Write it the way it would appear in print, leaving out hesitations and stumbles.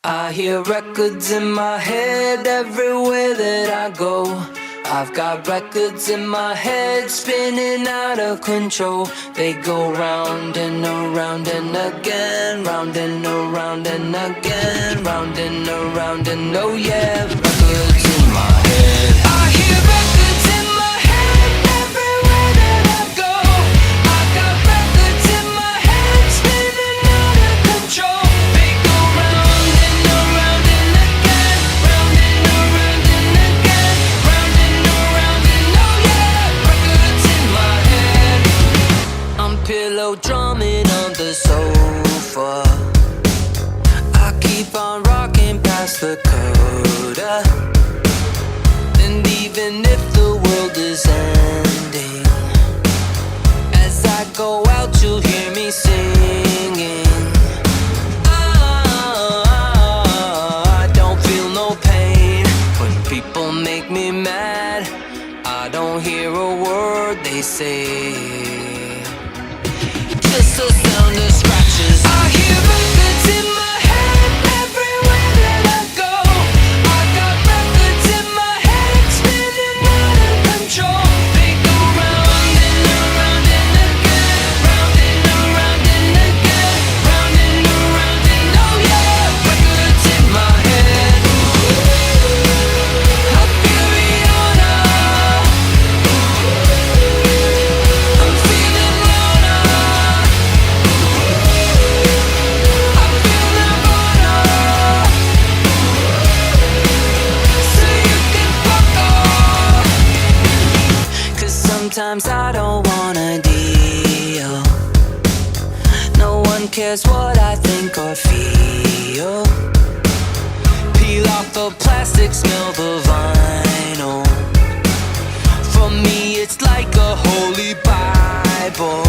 I hear records in my head everywhere that I go. I've got records in my head spinning out of control. They go round and around and again, round and around and again, round and around and oh yeah, records in my head. I hear records in my head everywhere that I go. I've got records in my head spinning out of control. They go round and around and again, round and around and again, round and around and oh yeah, records in my head. I'm pillow drumming on the sofa. I keep on rocking past the coda. And even if the world is ending, as I go out you'll hear me singing. I don't feel no pain when people make me mad. I don't hear a word they say, just the sound of scratches. I hear records in my head everywhere that I go. I got records in my head spinning out of control. They go round and around and again, round and around and again, round and around and oh yeah, records in my head. I feel Rihanna, I'm feeling Lana, I feel Nirvana, so you can fuck off. 'Cause sometimes I don't wanna deal. No one cares what I think or feel. Peel off the plastic, smell the vinyl. For me it's like a holy Bible.